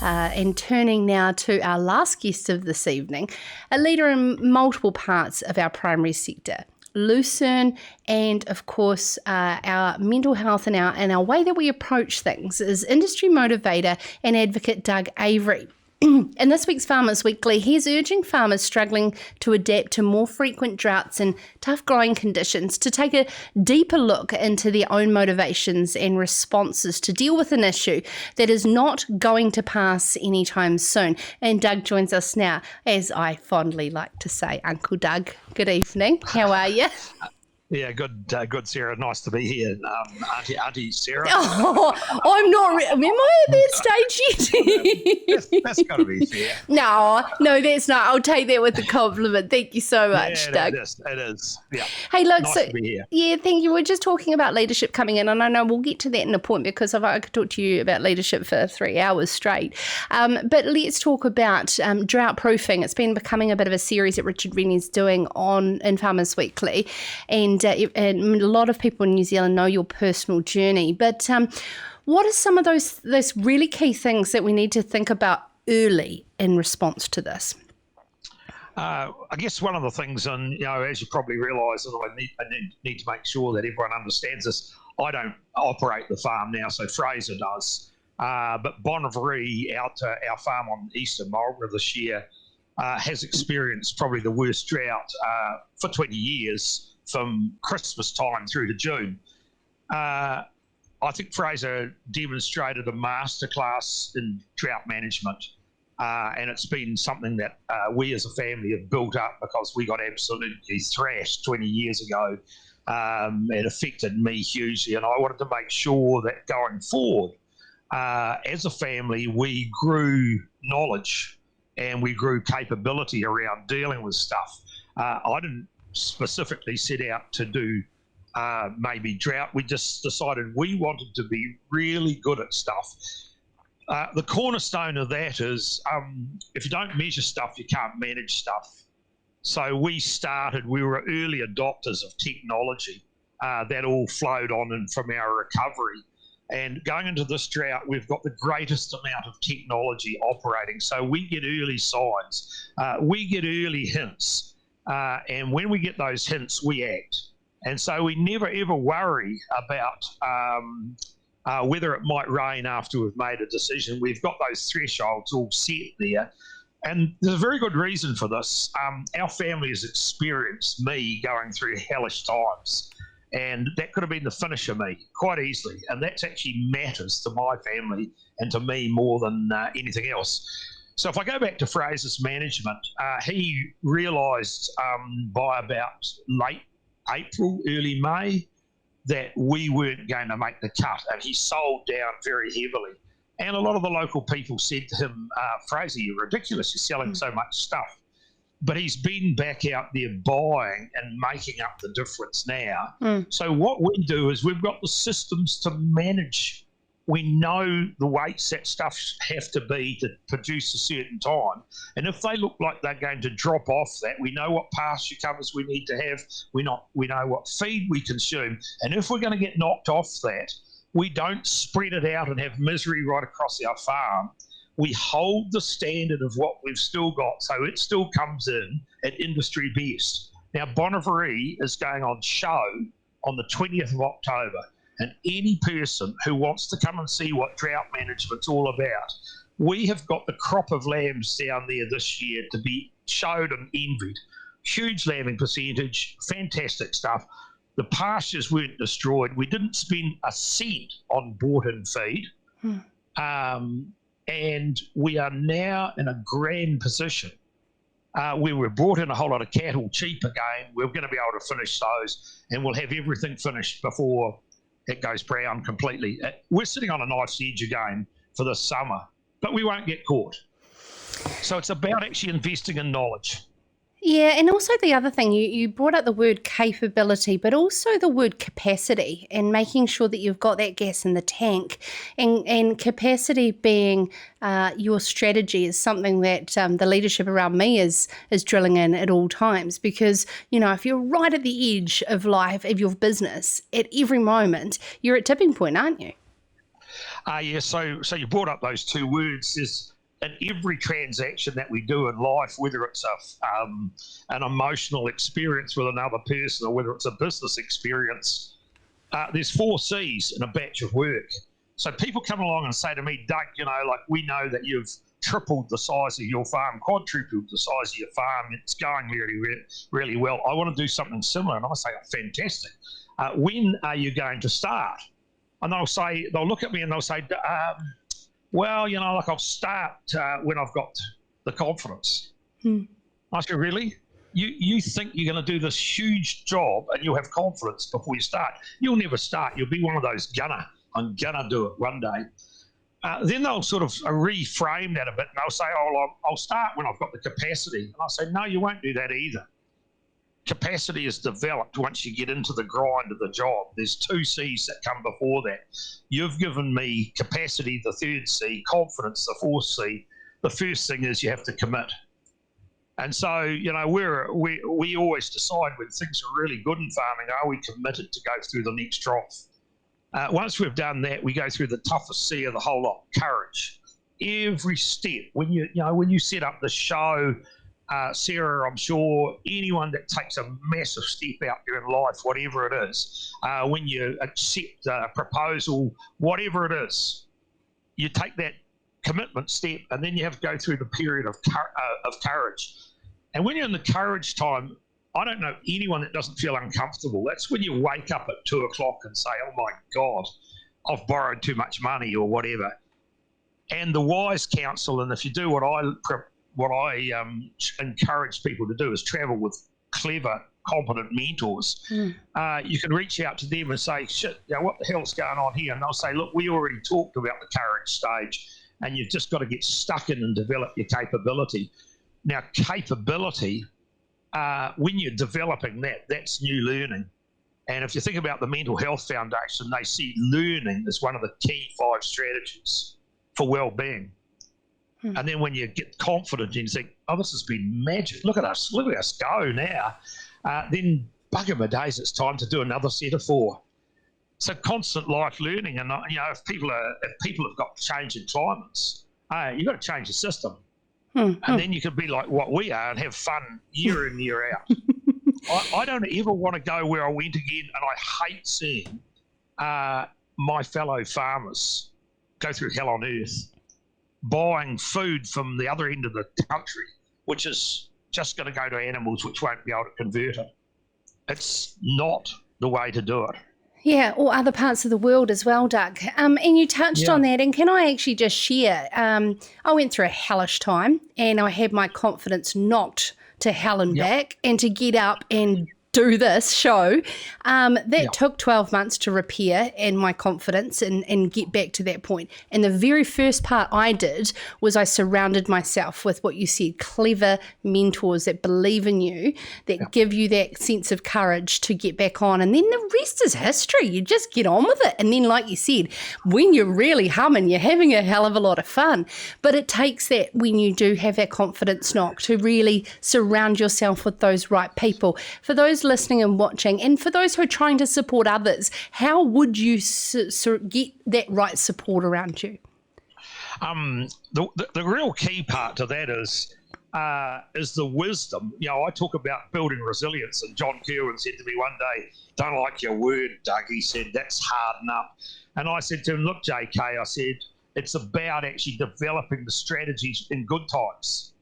And turning now to our last guest of this evening, a leader in multiple parts of our primary sector, Lucerne, and of course our mental health and our way that we approach things, is industry motivator and advocate Doug Avery. In this week's Farmers Weekly, he's urging farmers struggling to adapt to more frequent droughts and tough growing conditions to take a deeper look into their own motivations and responses to deal with an issue that is not going to pass anytime soon. And Doug joins us now, as I fondly like to say, Uncle Doug. Good evening. How are you? Yeah, good, Sarah. Nice to be here, Auntie Sarah. Oh, I'm not. Am I at that stage yet? That's got to be fair. No, that's not. I'll take that with a compliment. Thank you so much, Doug. It is. Yeah. Hey, look. Nice to be here. Yeah, thank you. We're just talking about leadership coming in, and I know we'll get to that in a point because I could talk to you about leadership for 3 hours straight. But let's talk about drought proofing. It's been becoming a bit of a series that Richard Rennie's doing in Farmers Weekly, and a lot of people in New Zealand know your personal journey. But what are some of those really key things that we need to think about early in response to this? I guess one of the things, and as you probably realise, I need to make sure that everyone understands this. I don't operate the farm now, so Fraser does. But Bonnevary, our farm on eastern Marlborough this year, has experienced probably the worst drought for 20 years. From Christmas time through to June. I think Fraser demonstrated a masterclass in drought management, and it's been something that we as a family have built up because we got absolutely thrashed 20 years ago. It affected me hugely, and I wanted to make sure that going forward, as a family, we grew knowledge and we grew capability around dealing with stuff. I didn't specifically set out to do maybe drought. We just decided we wanted to be really good at stuff. The cornerstone of that is if you don't measure stuff, you can't manage stuff. So we were early adopters of technology. That all flowed on and from our recovery. And going into this drought, we've got the greatest amount of technology operating. So we get early signs. We get early hints. And when we get those hints, we act. And so we never, ever worry about whether it might rain after we've made a decision. We've got those thresholds all set there. And there's a very good reason for this. Our family has experienced me going through hellish times. And that could have been the finish of me quite easily. And that actually matters to my family and to me more than anything else. So if I go back to Fraser's management, he realised by about late April, early May, that we weren't going to make the cut, and he sold down very heavily. And a lot of the local people said to him, Fraser, you're ridiculous, you're selling so much stuff. But he's been back out there buying and making up the difference now. So what we do is we've got the systems to manage. We know the weights that stuff have to be to produce a certain time. And if they look like they're going to drop off that, we know what pasture covers we need to have. We know what feed we consume. And if we're going to get knocked off that, we don't spread it out and have misery right across our farm. We hold the standard of what we've still got, so it still comes in at industry best. Now, Bonnevary is going on show on the 20th of October. And any person who wants to come and see what drought management's all about, we have got the crop of lambs down there this year to be showed and envied. Huge lambing percentage, fantastic stuff. The pastures weren't destroyed. We didn't spend a cent on bought-in feed. And we are now in a grand position. We were brought in a whole lot of cattle cheap again. We're going to be able to finish those, and we'll have everything finished before it goes brown completely. We're sitting on a knife's edge again for this summer, but we won't get caught. So it's about actually investing in knowledge. Yeah, and also the other thing, you brought up the word capability, but also the word capacity, and making sure that you've got that gas in the tank, and capacity being your strategy is something that the leadership around me is drilling in at all times, because, you know, if you're right at the edge of life, of your business, at every moment, you're at tipping point, aren't you? Yeah, so you brought up those two words. Is in every transaction that we do in life, whether it's an emotional experience with another person or whether it's a business experience, there's 4 C's in a batch of work. So people come along and say to me, Doug, like, we know that you've tripled the size of your farm, quadrupled the size of your farm. It's going really, really well. I want to do something similar. And I say, oh, fantastic. When are you going to start? And they'll look at me and they'll say, well, like, I'll start when I've got the confidence. I said, really? You think you're going to do this huge job and you'll have confidence before you start? You'll never start. You'll be one of those I'm gonna do it one day. Then they'll sort of reframe that a bit and they'll say, oh, I'll start when I've got the capacity. And I'll say, no, you won't do that either. Capacity is developed once you get into the grind of the job. There's 2 C's that come before that. You've given me capacity, the 3rd C, confidence, the 4th C. The first thing is you have to commit. And so, we always decide when things are really good in farming, are we committed to go through the next drought? Once we've done that, we go through the toughest C of the whole lot, courage. Every step, when you set up the show, Sarah, I'm sure anyone that takes a massive step out there in life, whatever it is, when you accept a proposal, whatever it is, you take that commitment step and then you have to go through the period of courage. And when you're in the courage time, I don't know anyone that doesn't feel uncomfortable. That's when you wake up at 2 o'clock and say, oh my God, I've borrowed too much money or whatever. And the wise counsel, and if you do what I encourage people to do, is travel with clever, competent mentors. You can reach out to them and say, shit, what the hell's going on here? And they'll say, look, we already talked about the courage stage and you've just got to get stuck in and develop your capability. Now, capability, when you're developing that's new learning. And if you think about the Mental Health Foundation, they see learning as one of the key 5 strategies for well-being. And then when you get confident and you think, oh, this has been magic, look at us go now, then bugger my days, it's time to do another set of 4. So constant life learning. And if people have got changing climates, you've got to change the system. And then you can be like what we are and have fun year in, year out. I don't ever want to go where I went again, and I hate seeing my fellow farmers go through hell on earth, buying food from the other end of the country, which is just going to go to animals which won't be able to convert it. It's not the way to do it. Yeah, or other parts of the world as well, Doug. And you touched on that, and can I actually just share? I went through a hellish time, and I had my confidence knocked to hell and back, and to get up and do this show, that took 12 months to repair and my confidence and get back to that point. And the very first part I did was I surrounded myself with what you said, clever mentors that believe in you, that give you that sense of courage to get back on. And then the rest is history. You just get on with it. And then, like you said, when you're really humming, you're having a hell of a lot of fun. But it takes that, when you do have that confidence knock, to really surround yourself with those right people. For those listening and watching, and for those who are trying to support others, how would you get that right support around you? The real key part to that is the wisdom. I talk about building resilience, and John Kerwin said to me one day, "Don't like your word, Doug." He said, "That's hard enough." And I said to him, "Look, JK," I said, "it's about actually developing the strategies in good times.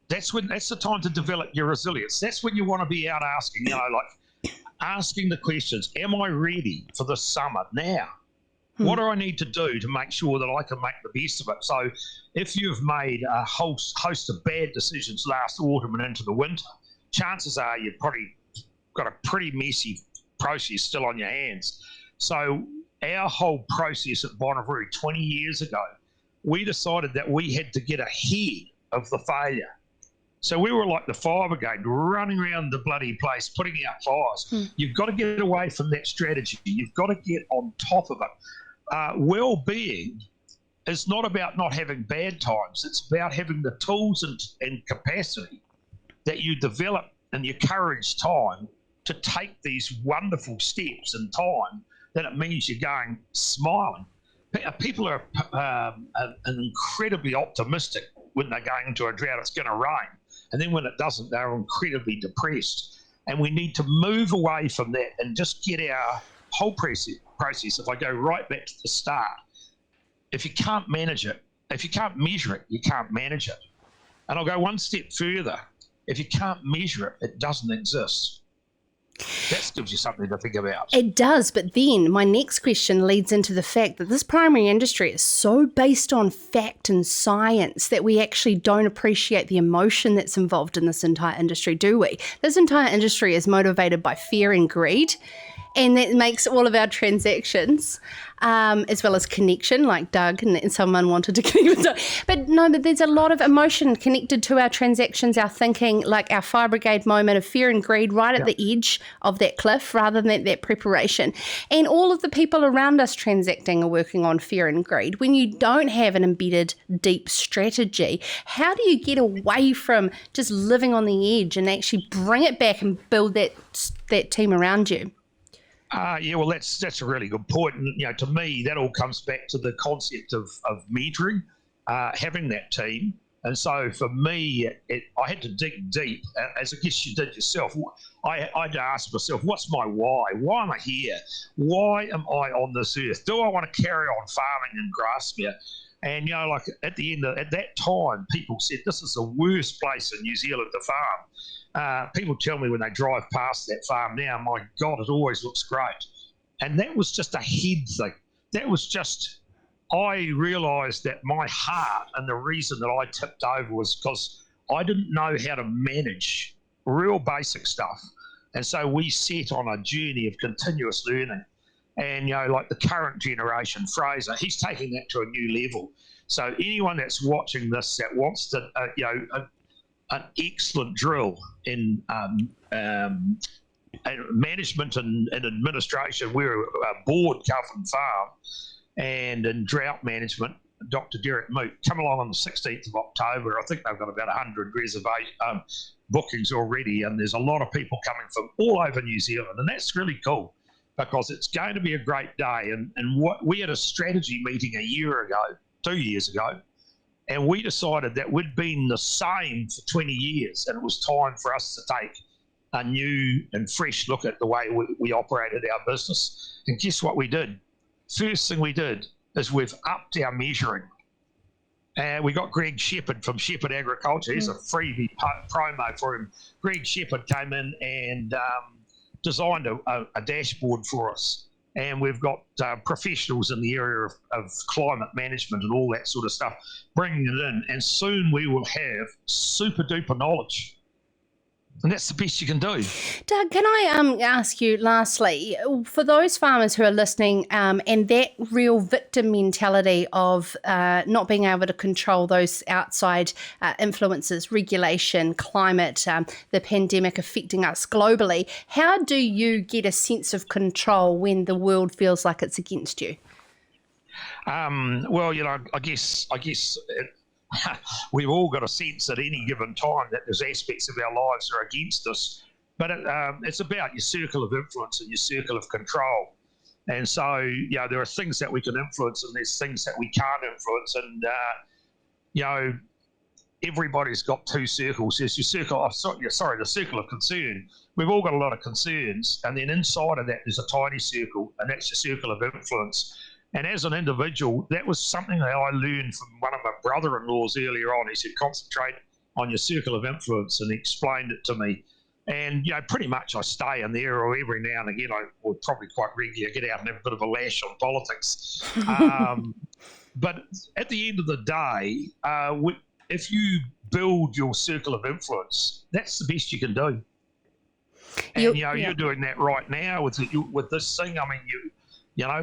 That's the time to develop your resilience. That's when you want to be out asking, asking the questions. Am I ready for the summer now? What do I need to do to make sure that I can make the best of it?" So if you've made a host of bad decisions last autumn and into the winter, chances are you've probably got a pretty messy process still on your hands. So our whole process at Bonneville 20 years ago, we decided that we had to get ahead of the failure. So we were like the fire brigade, running around the bloody place, putting out fires. You've got to get away from that strategy. You've got to get on top of it. Well-being is not about not having bad times. It's about having the tools and capacity that you develop in your courage time to take these wonderful steps in time, that it means you're going smiling. people are incredibly optimistic when they're going into a drought. It's going to rain, and then when it doesn't, they're incredibly depressed. And we need to move away from that and just get our whole process. If I go right back to the start, if you can't manage it, if you can't measure it, you can't manage it. And I'll go one step further. If you can't measure it, it doesn't exist. That gives you something to think about. It does, but then my next question leads into the fact that this primary industry is so based on fact and science that we actually don't appreciate the emotion that's involved in this entire industry, do we? This entire industry is motivated by fear and greed, and that makes all of our transactions, as well as connection, like Doug and someone wanted to connect with Doug. But there's a lot of emotion connected to our transactions, our thinking, like our fire brigade moment of fear and greed right at the edge of that cliff rather than that preparation. And all of the people around us transacting are working on fear and greed. When you don't have an embedded deep strategy, how do you get away from just living on the edge and actually bring it back and build that team around you? Well, that's a really good point. And, to me, that all comes back to the concept of mentoring, having that team. And so for me, I had to dig deep, as I guess you did yourself. I had to ask myself, what's my why? Why am I here? Why am I on this earth? Do I want to carry on farming in Grasmere? And, like at that time, people said, this is the worst place in New Zealand to farm. People tell me when they drive past that farm now, my God, it always looks great. And that was just a head thing. That was just, I realised that my heart and the reason that I tipped over was because I didn't know how to manage real basic stuff. And so we set on a journey of continuous learning. And, like the current generation, Fraser, he's taking that to a new level. So anyone that's watching this that wants to, an excellent drill in management and administration. We're a board Calvin Farm, and in drought management, Dr. Derek Moot. Come along on the 16th of October. I think they've got about 100 bookings already, and there's a lot of people coming from all over New Zealand, and that's really cool because it's going to be a great day. And what we had a strategy meeting 2 years ago, and we decided that we'd been the same for 20 years, and it was time for us to take a new and fresh look at the way we operated our business. And guess what we did? First thing we did is we've upped our measuring. And we got Greg Shepherd from Shepherd Agriculture. Here's a freebie promo for him. Greg Shepherd came in and designed a dashboard for us. And we've got professionals in the area of climate management and all that sort of stuff, bringing it in. And soon we will have super duper knowledge. And that's the best you can do. Doug, can I ask you lastly, for those farmers who are listening and that real victim mentality of not being able to control those outside influences, regulation, climate, the pandemic affecting us globally, how do you get a sense of control when the world feels like it's against you? Well, I guess we've all got a sense at any given time that there's aspects of our lives that are against us, but it's about your circle of influence and your circle of control. And so, there are things that we can influence and there's things that we can't influence. And, everybody's got two circles. There's your circle, the circle of concern. We've all got a lot of concerns. And then inside of that, there's a tiny circle, and that's your circle of influence. And as an individual, that was something that I learned from one of my brother-in-laws earlier on. He said, concentrate on your circle of influence, and he explained it to me. And, pretty much I stay in there, or every now and again, I would probably quite regularly get out and have a bit of a lash on politics. But at the end of the day, if you build your circle of influence, that's the best you can do. And, you're doing that right now with this thing. I mean,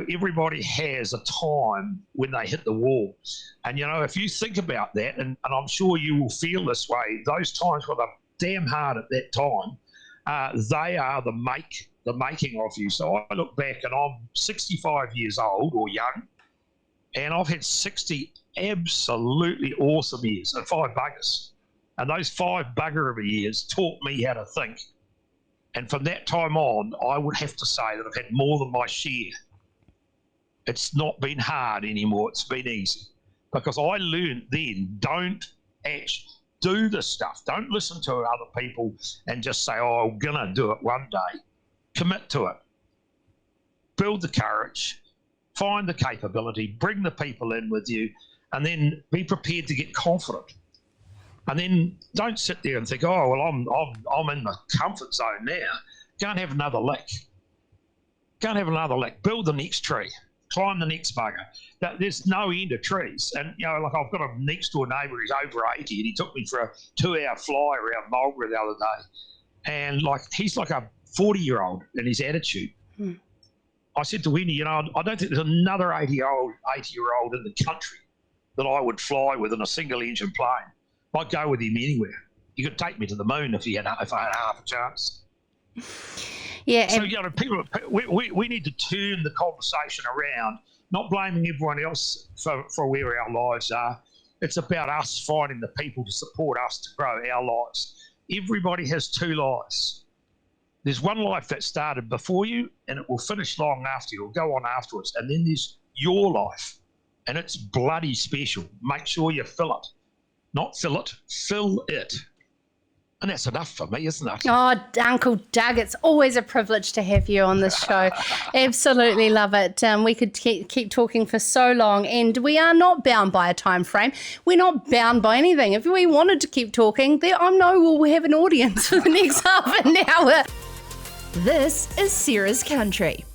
everybody has a time when they hit the wall. And, if you think about that, and I'm sure you will feel this way, those times where they're damn hard at that time, they are the making of you. So I look back and I'm 65 years old or young, and I've had 60 absolutely awesome years and 5 buggers. And those 5 bugger of years taught me how to think. And from that time on, I would have to say that I've had more than my share. It's not been hard anymore. It's been easy. Because I learned then, don't actually do the stuff. Don't listen to other people and just say, oh, I'm going to do it one day. Commit to it. Build the courage. Find the capability. Bring the people in with you. And then be prepared to get confident. And then don't sit there and think, oh, well, I'm in the comfort zone now. Go and have another lick. Go and have another lick. Build the next tree. Climb the next bugger. There's no end of trees. And, like I've got a next door neighbour who's over 80 and he took me for a 2-hour fly around Marlborough the other day. And, he's like a 40-year-old in his attitude. I said to Wendy, I don't think there's another 80-year-old in the country that I would fly with in a single-engine plane. I'd go with him anywhere. You could take me to the moon if I had half a chance. Yeah. So, people, we need to turn the conversation around, not blaming everyone else for where our lives are. It's about us finding the people to support us to grow our lives. Everybody has 2 lives. There's one life that started before you, and it will finish long after you, or go on afterwards. And then there's your life, and it's bloody special. Make sure you fill it. Not fill it, fill it. And that's enough for me, isn't it? Oh, Uncle Doug, it's always a privilege to have you on this show. Absolutely love it. We could keep talking for so long, and we are not bound by a time frame. We're not bound by anything. If we wanted to keep talking, I know we'll have an audience for the next half an hour. This is Sarah's Country.